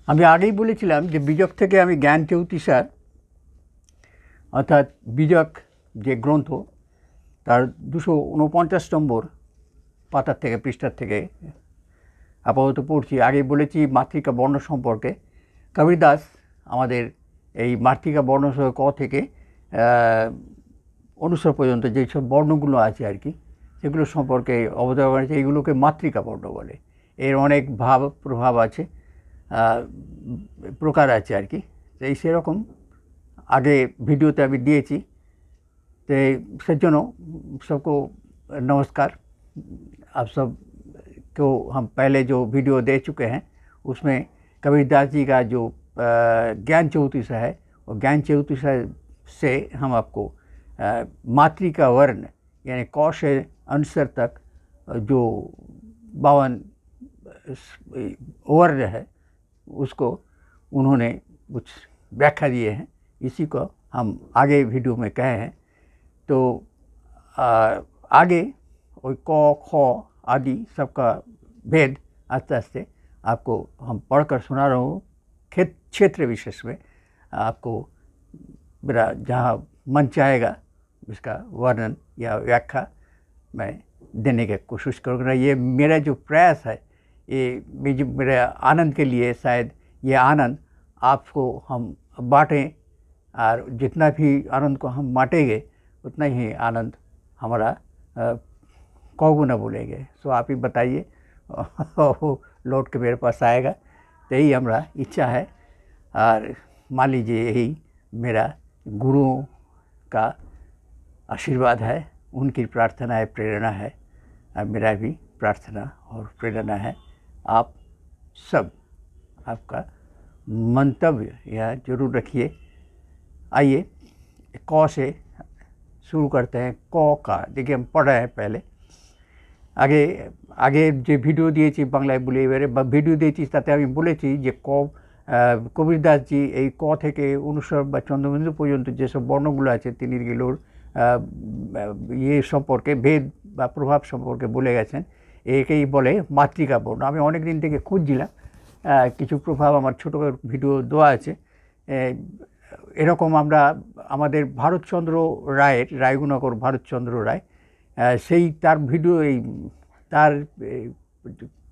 আমি আগেই বলেছিলাম যে বীজক থেকে আমি জ্ঞান চৌতিসার অর্থাৎ বীজক যে গ্রন্থ তার 249 নম্বর পাতার থেকে পৃষ্ঠার থেকে আপাতত পড়ছি। আগেই বলেছি মাতৃকা বর্ণ সম্পর্কে কবিরদাস আমাদের এই মাতৃকা বর্ণ ক থেকে অনুস্বর পর্যন্ত যেসব বর্ণগুলো আছে আর কি সেগুলো সম্পর্কে অবতারণা করেছে। এইগুলোকে মাতৃকা বর্ণ বলে। এর অনেক ভাব প্রভাব আছে, প্রকার আছে আর কি। এই সেরকম आगे वीडियोते अभी दिएছি। तो सज्जनों सबको नमस्कार। आप सब को हम पहले जो वीडियो दे चुके हैं उसमें कबीरदास जी का जो ज्ञान चौतीसा है और ज्ञान चौतीसा से हम आपको मातृका वर्ण यानी क से अनुस्वर तक जो 52 वर्ण है उसको उन्होंने कुछ व्याख्या दिए हैं। इसी को हम आगे वीडियो में कहे हैं। तो आगे और क ख आदि सबका भेद आस्ते आस्ते आपको हम पढ़कर सुना रहा हूँ। क्षेत्र विशेष में आपको मेरा जहाँ मन चाहेगा इसका वर्णन या व्याख्या मैं देने की कोशिश करूँगा। ये मेरा जो प्रयास है ये मेरे आनंद के लिए, शायद ये आनंद आपको हम बाँटें और जितना भी आनंद को हम बाँटेंगे उतना ही आनंद हमारा कौगुना बोलेंगे। सो आप ही बताइए वो लौट के मेरे पास आएगा। तो यही हमारा इच्छा है और मान लीजिए यही मेरा गुरुओं का आशीर्वाद है, उनकी प्रार्थना है, प्रेरणा है और मेरा भी प्रार्थना और प्रेरणा है। आप सब आपका मंतव्य यह जरूर रखिए। आइए क से शुरू करते हैं। क का देखिए हम पढ़ रहे हैं। पहले आगे आगे जो वीडियो दिएছি বাংলায় বলে এবারে ভিডিও দিয়েছি তাতে আমি বলেছি যে কবিরদাস জি এই ক থেকে অনুস্বর বা চন্দ্রবিন্দু পর্যন্ত যেসব বর্ণগুলো আছে তিনি এগুলোর ইয়ে সম্পর্কে ভেদ বা প্রভাব সম্পর্কে বলে গেছেন। একেই বলে মাতৃকা বর্ণ। আমি অনেক দিন থেকে খুঁজছিলাম, কিছু প্রভাব আমার ছোটো ভিডিও দেওয়া আছে। এরকম আমরা আমাদের ভারতচন্দ্র রায়ের রায়গুণাকর ভারতচন্দ্র রায় সেই তার ভিডিও এই তার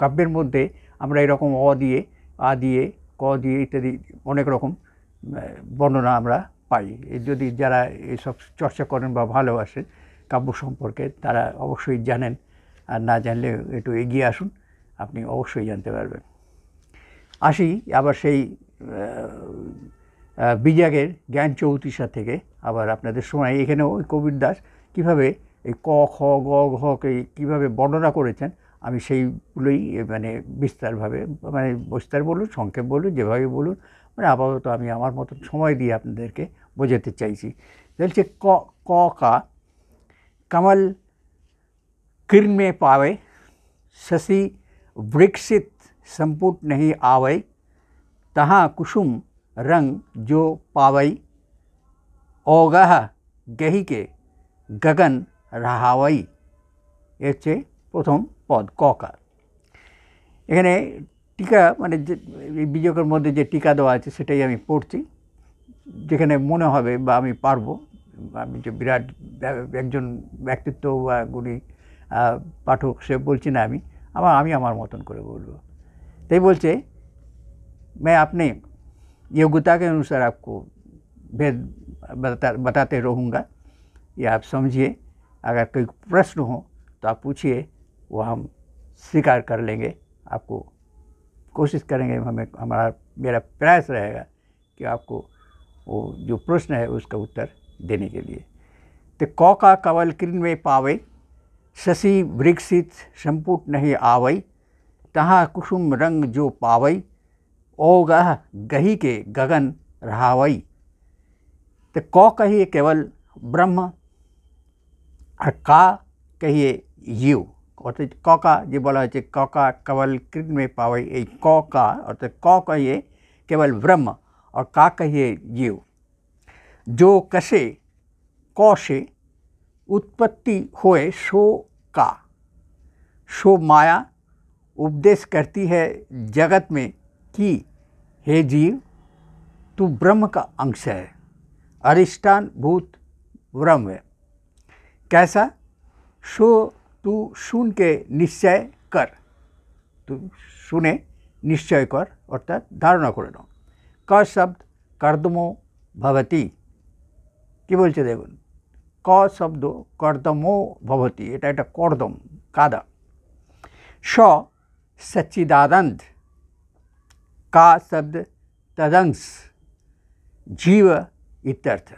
কাব্যের মধ্যে আমরা এরকম অ দিয়ে আ দিয়ে ক দিয়ে ইত্যাদি অনেক রকম বর্ণনা আমরা পাই। যদি যারা এসব চর্চা করেন বা ভালোবাসেন কাব্য সম্পর্কে তারা অবশ্যই জানেন, আর না জানলে একটু এগিয়ে আসুন, আপনি অবশ্যই জানতে পারবেন। আসি আবার সেই বিজাগের জ্ঞান চৌতিসা থেকে আবার আপনাদের সময় এখানেও কবিরদাস কীভাবে এই ক খ গ ঘকে কীভাবে বর্ণনা করেছেন আমি সেইগুলোই মানে বিস্তারভাবে মানে বিস্তার বলুন, সংক্ষেপ বলুন, যেভাবে বলুন মানে আপাতত আমি আমার মতন সময় দিয়ে আপনাদেরকে বোঝাতে চাইছি। বলছে ক का कमल किरण में पावे, शशि वृक्षित संपुट नहीं आवै, तहाँ कुसुम रंग जो पावई, ओगह गही के गगन रहावई। হচ্ছে প্রথম পদ ক কা। এখানে টিকা মানে যে বীজকের মধ্যে যে টিকা দেওয়া আছে সেটাই আমি পড়ছি, যেখানে মনে হবে বা আমি পারবো। আমি যে বিরাট একজন ব্যক্তিত্ব বা গুণী পাঠক সে বলছি না, আমি আমার মতন করে বলবো। তাই বলছে मैं अपने योग्यता के अनुसार आपको भेद बताते रहूँगा, ये आप समझिए। अगर कोई प्रश्न हो तो आप पूछिए, वो हम स्वीकार कर लेंगे। आपको कोशिश करेंगे, मेरा प्रयास रहेगा कि आपको वो जो प्रश्न है उसका उत्तर देने के लिए। तो क का कवल किरण में पावे, शशि वृक्षित संपुट नहीं आवै, तहाँ कुसुम रंग जो पावै, ओगह गही के गगन रहावई। तो क कहिए केवल ब्रह्म और का कहिए जीव। অর্থাৎ ক কা যে বলা হয়েছে ক কা কেবল কৃত में पावई, এই ক কা অর্থাৎ ক कहिए केवल ब्रह्म और का कहिए जीव। जो कसे क से उत्पत्ति होए सो का, सो माया उपदेश करती है जगत में कि हे जीव, तू ब्रह्म का अंश है, अधिष्ठान भूत ब्रह्म है। कैसा? सो तू सुन के निश्चय कर, तू सुने निश्चय कर अर्थात धारणा करे नाओ। क शब्द कर्दमो भवती, कि बोलছে দেখুন, क शब्द कर्दमो भवती, এটা একটা কর্দম কাদা। स सच्चिदानंद, का शब्द तदंश जीव इत्यर्थ।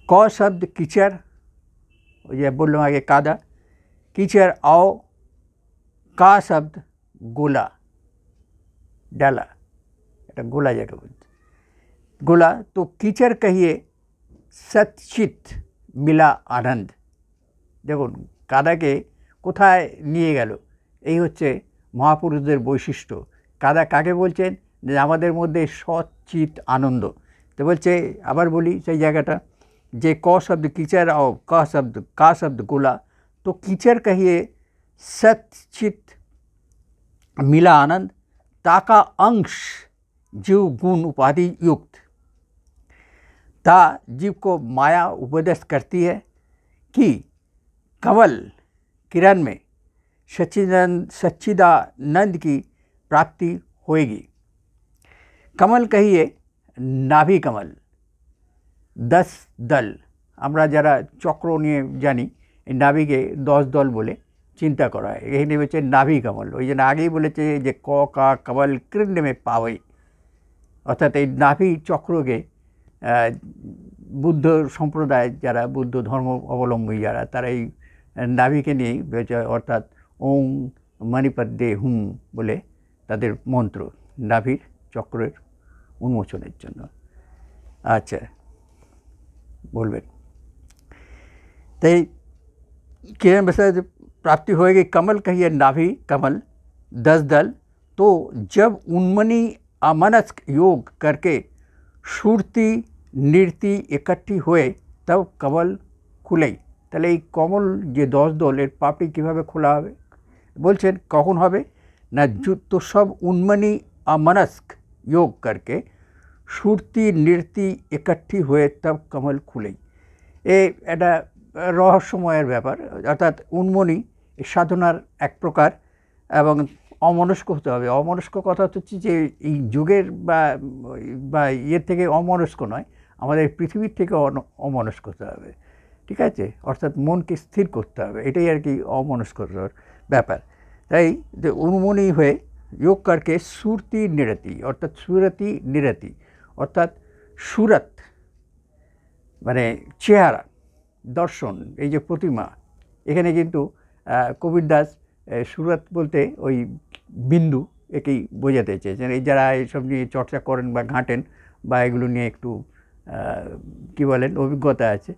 क शब्द कीचड़, ये बोललाम आगे कादा, कीचड़ आओ। का शब्द गोला, डाला, এটা গোলা যেটা বলছে গোলা। তো कीचड़ कहिए सच्चित मिला आनंद। দেখুন কাদাকে কোথায় নিয়ে গেল, এই হচ্ছে মহাপুরুষদের বৈশিষ্ট্য। কাদা কাকে বলছেন? যে আমাদের মধ্যে সচ্চিত আনন্দ। তো বলছে, আবার বলি সেই জায়গাটা, যে क शब्द कीचड़ और का शब्द गोला। तो कीचड़ कहिए सच्चित मिला आनंद, ताका अंश जीव गुण उपाधि युक्त। ता जीव को माया उपदेश करती है कि कमल किरण में सच्चिदानंद की प्राप्ति होएगी। कमल कहिए नाभि कमल, 10 दल। আমরা যারা চক্র নিয়ে জানি, এই নাভিকে 10 দল বলে চিন্তা করা হয়। এখানে হচ্ছে নাভি কমল। ওই জন্য আগেই বলেছে যে ক কা কমল কৃণ্ড মে পাওয়াই, অর্থাৎ এই নাভি চক্রকে বুদ্ধ সম্প্রদায় যারা, বুদ্ধ ধর্ম অবলম্বী যারা, তারা এই নাভিকে নিয়েই, অর্থাৎ ওং মণিপদ্মে হুম বলে তাদের মন্ত্র, নাভির চক্রের উন্মোচনের জন্য। আচ্ছা, बोलबें तो किरण बसा प्राप्ति होएगी। कमल कहिए नाभि कमल 10 दल। तो जब उन्मनी अमनस्क योग करके सुरती नृति इकट्ठी हुए तब कमल खुले। তাহলে এই কমল যে 10 দল এর পাপড়ি কীভাবে খোলা হবে বলছেন, কখন হবে না, তো সব উন্মনি अमनस्क योग करके सुरती नृति इकट्ठी हुए तब कमल खुले। এটা রহস্যময়ের ব্যাপার। অর্থাৎ উন্মনি সাধনার এক প্রকার এবং অমনস্ক হতে হবে। অমনস্ক কথা হচ্ছে যে এই যুগের বা ইয়ের থেকে অমনস্ক নয়, আমাদের পৃথিবীর থেকে অমনস্ক হতে হবে। ঠিক আছে, অর্থাৎ মনকে স্থির করতে হবে, এটাই আর কি অমনস্কতার ব্যাপার। তাই যে উন্মনি হয়ে योग करके सुरती निरति अर्थात सुरति निरति अर्थात सूरत माने चेहरा दर्शन এই যে প্রতিমা এখানে কিন্তু কবিরদাস সুরত বলতে ওই বিন্দু একেই বোঝাতে চেয়েছেন। এই যারা এইসব নিয়ে চর্চা করেন বা ঘাঁটেন বা এগুলো নিয়ে একটু কি বলেন অভিজ্ঞতা আছে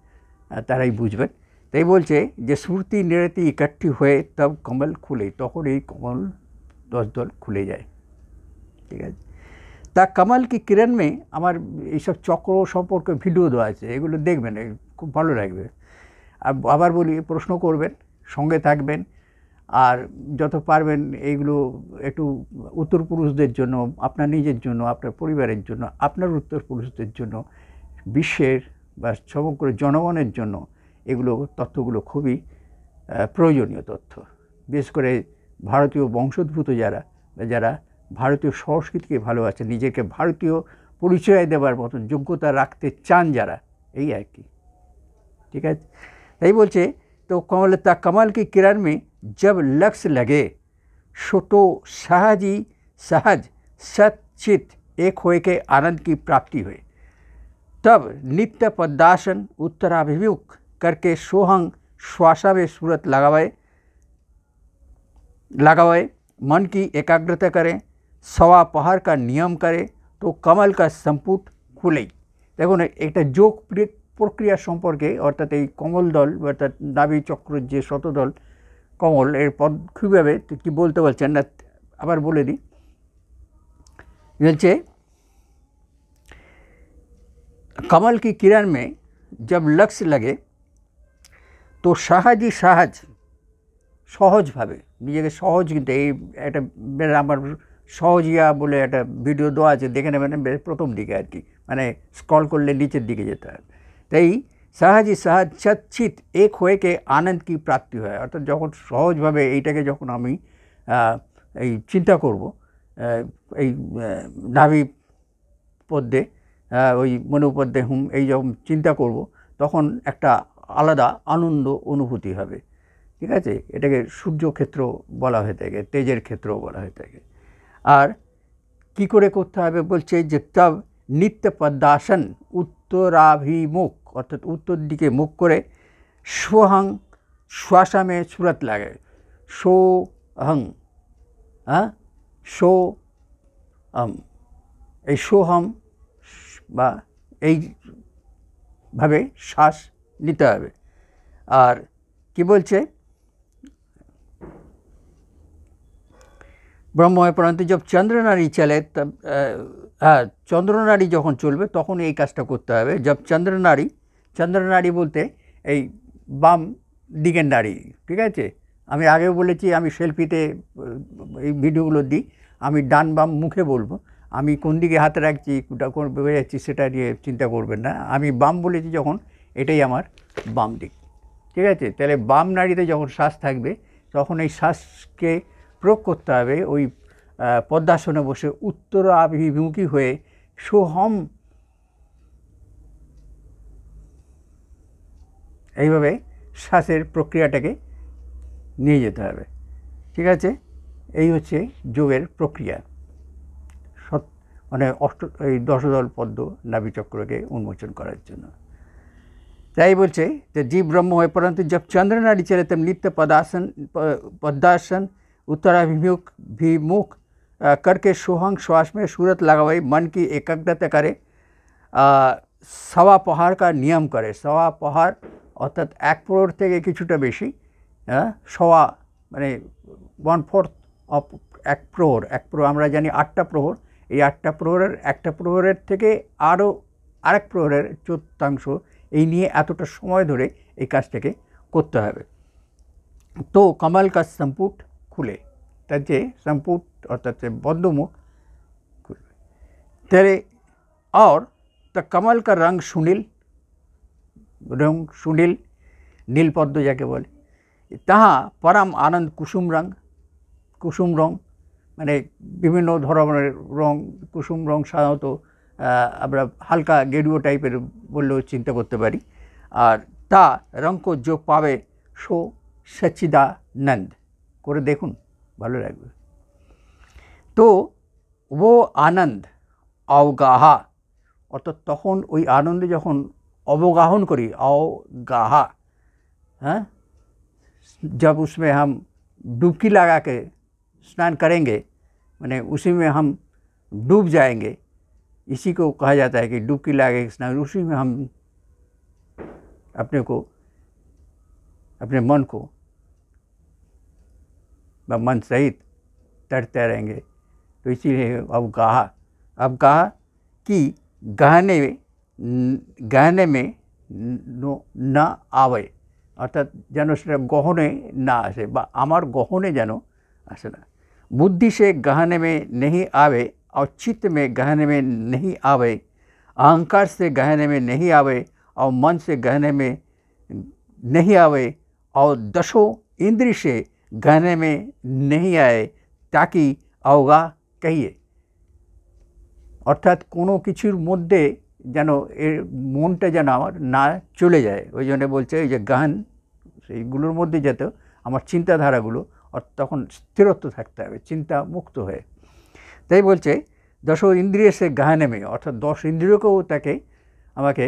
তারাই বুঝবেন। তাই বলছে যে সুরতি নিরতি ইকট্ठी হয়ে তব কমল খুলে, তখন এই কমল 10 দল খুলে যায়। ঠিক আছে, তা कमल की किरण में আমার এইসব চক্র সম্পর্কে ভিডিও দেওয়া আছে, এগুলো দেখবেন, খুব ভালো লাগবে। আবার বলি, প্রশ্ন করবেন, সঙ্গে থাকবেন, আর যত পারবেন এইগুলো একটু উত্তরপুরুষদের জন্য, আপনার নিজের জন্য, আপনার পরিবারের জন্য, আপনার উত্তরপুরুষদের জন্য, বিশ্বের বা সমগ্র জনগণের জন্য এগুলো তথ্যগুলো খুবই প্রয়োজনীয় তথ্য। বিশেষ করে ভারতীয় বংশোদ্ভূত যারা যারা ভারতীয় সংস্কৃতিকে ভালোবাসেন, নিজেকে ভারতীয় পরিচয় দেওয়ার মতন যোগ্যতা রাখতে চান যারা, এই আর কি। ঠিক আছে, তাই বলছে তো कमलता कमल की किरण में जब लक्ष्य लगे छोटो सहजी सहज सचित एक होए के आनंद की प्राप्ति हुई, तब नित्य पद्मासन उत्तराभिमुख करके सोहंग श्वासा में सूरत लगावे मन की एकाग्रता करें, सवा पहाड़ का नियम करें तो कमल का संपुट खुले। देखो ना, एक जोग प्रक्रिया सम्पर्के अर्थात এই কমল দল অর্থাৎ নাভি চক্রের যে শতদল কমল এর পদ কীভাবে কি বলতে বলছেন না, আবার বলে দিই। বলছে कमल की किरण में जब लक्ष्य लगे तो सहजी सहज सहजভাবে নিজেকে সহজ, কিন্তু এই একটা আমার সহজিয়া বলে একটা ভিডিও দেওয়া আছে, দেখে নেবেন প্রথম দিকে আর কি, মানে স্ক্রল করলে নিচের দিকে যেতে হবে। তাই সহজই সহজ সচ্চিত এক হয়ে কে আনন্দ কি প্রাপ্তি হয়, অর্থাৎ যখন সহজভাবে এইটাকে যখন আমি এই চিন্তা করব, এই নাভি পদ্মে ওই মনোপদ্মে হুম এই যখন চিন্তা করব, তখন একটা আলাদা আনন্দ অনুভূতি হবে। ঠিক আছে, এটাকে সূর্যক্ষেত্র বলা হয়ে থাকে, তেজের ক্ষেত্র বলা হয়ে থাকে। আর কি করে করতে হবে বলছে যে তব নিত্য পদ্মাসন উত্তরাভিমুখ, অর্থাৎ উত্তর দিকে মুখ করে সোহং শ্বাসামে সুরত লাগে, সোহং, হ্যাঁ সোহম, এই সোহম বা এইভাবে শ্বাস নিতে হবে। আর কি বলছে, ব্রহ্ম হয় পরন্তু जब চন্দ্রনারী চলে তব, হ্যাঁ চন্দ্রনারী যখন চলবে তখন এই কাজটা করতে হবে। जब চন্দ্রনারী বলতে এই বাম দিকের নারী, ঠিক আছে। আমি আগেও বলেছি, আমি সেলফিতে এই ভিডিওগুলো দিই, আমি ডান বাম মুখে বলবো, আমি কোন দিকে হাত রাখছি কোন বেড়ে যাচ্ছি সেটা নিয়ে চিন্তা করবেন না। আমি বাম বলেছি যখন, এটাই আমার বাম দিক, ঠিক আছে। তাহলে বাম নাড়িতে যখন শ্বাস থাকবে তখন এই শ্বাসকে প্রয়োগ করতে হবে ওই পদ্মাসনে বসে উত্তরাভিমুখী হয়ে সোহম, এইভাবে শ্বাসের প্রক্রিয়াটাকে নিয়ে যেতে হবে, ঠিক আছে। এই হচ্ছে যোগের প্রক্রিয়া, মানে এই দশদল পদ্ম নাভিচক্রকে উন্মোচন করার জন্য। তাই বলছে যে জীব ব্রহ্ম হয় পরন্তু जब चंद्रनाड़ी चले तब नित्य पद्मासन उत्तराभिमुख करके सोहंग श्वास में सूरत लगावाई, मन की एकाग्रता करे, सवा पहाड़ का नियम करे। सवा पहाड़ अर्थात एक प्रहर থেকে কিছুটা বেশি, सवा মানে 1/4 অফ এক প্রহর। এক প্রহর আমরা জানি 8টা প্রহর, এই 8টা প্রহরের একটা প্রহরের থেকে আরও আরেক প্রহরের চতুর্থাংশ, এই নিয়ে এতটা সময় ধরে এই কাজটাকে করতে হবে। তো কমল কা সম্পুট খুলে, তার যে সম্পুট অর্থাৎ বদ্ধমুখ খুলবে। তেরে और তা কমল কা রং সুনীল, নীল পদ্ম যাকে বলে, তাহা পরম আনন্দ কুসুম রং, মানে বিভিন্ন ধরনের রং। কুসুম রং সাধারণত আমরা হালকা গেরুও টাইপের বললেও চিন্তা করতে পারি। আর তা রঙকে जो পাবে সো সচ্চিদানন্দ, করে দেখুন ভালো লাগবে। তো ও আনন্দ অবগাহা, অর্থাৎ তখন ওই আনন্দে যখন অবগাহন করি, अवगाहा, हाँ, जब उसमें हम डुबकी लगा के स्नान करेंगे, माने उसी में हम डूब जाएंगे, इसी को कहा जाता है कि डुबकी लगा के स्नान। उसी में हम अपने मन को मन सहित तैरते रहेंगे। तो इसीलिए अवगाहा कि गहने में न आवे, অর্থাৎ যেন সেটা গহনে না আসে বা আমার গহনে যেন আসে না। बुद्धि से गहने में नहीं आवे और चित्त में गहने में नहीं आवे, अहंकार से गहने में नहीं आवे और मन से गहने में नहीं आवे और दशों इंद्रिय से गहने में नहीं आए, ताकि अवगा कहिए। অর্থাৎ কোনো কিছুর মধ্যে যেন এর মনটা যেন আমার না চলে যায়, ওই জন্য বলছে এই যে গান, সেইগুলোর মধ্যে যাতে আমার চিন্তাধারাগুলো তখন স্থিরত্ব থাকতে হবে, চিন্তা মুক্ত হয়ে। তাই বলছে দশ ইন্দ্রিয় সে গাহানে মে, অর্থাৎ 10 ইন্দ্রিয়কেও আমাকে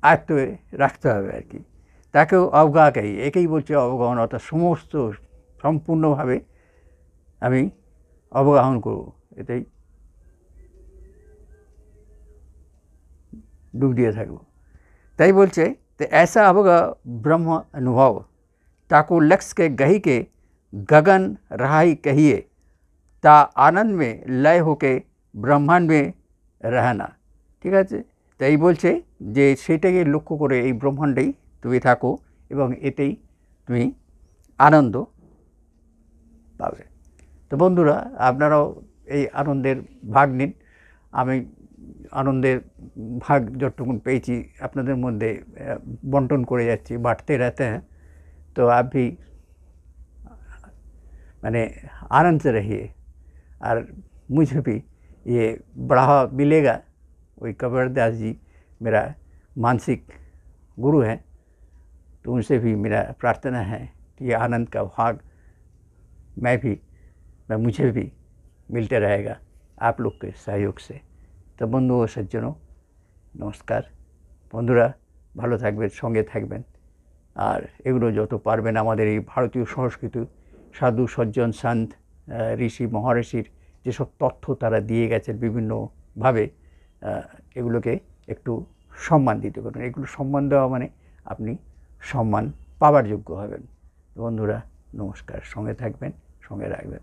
আয়ত্তে রাখতে হবে আর কি। তাকেও অবগাহী, একেই বলছে অবগাহন, অর্থাৎ সমস্ত সম্পূর্ণভাবে আমি অবগাহন করব, এতেই डूब दिए থাকবো। তাই বলছে तो ऐसा अवगा ब्रह्म अनुभव, ताको लक्ष्य के गही के गगन रहाई कहिए, ता आनंद में लय होके ब्रह्मांड में रहना। ঠিক আছে, তাই বলছে যে সেটাকে লক্ষ্য করে এই ব্রহ্মাণ্ডেই তুমি থাকো এবং এতেই তুমি আনন্দ পাবে। তো বন্ধুরা, আপনারাও এই আনন্দের ভাগ নিন। আমি আনন্দের ভাগ যতটুকু পেয়েছি আপনাদের মধ্যে বন্টন করে যাচ্ছি, बांटते रहते हैं। तो आप भी मैंने आनंद से रहिए और मुझे भी ये बढ़ावा मिलेगा। वही कबीर दास जी मेरा मानसिक गुरु है, तो उनसे भी मेरा प्रार्थना है कि ये आनंद का भाग मुझे भी मिलते रहेगा आप लोग के सहयोग से। तो बंधु ও सज्जनों नमस्कार। বন্ধুরা ভালো থাকবেন, সঙ্গে থাকবেন, আর এগুলো যত পারবেন আমাদের এই ভারতীয় সংস্কৃতি, সাধু সজ্জন সন্ত ঋষি মহারিষির যেসব তথ্য তারা দিয়ে গেছেন বিভিন্নভাবে, এগুলোকে একটু সম্মান দিতে পারেন। এগুলো সম্মান দেওয়া মানে আপনি সম্মান পাওয়ার যোগ্য হবেন। বন্ধুরা নমস্কার, সঙ্গে থাকবেন, সঙ্গে রাখবেন।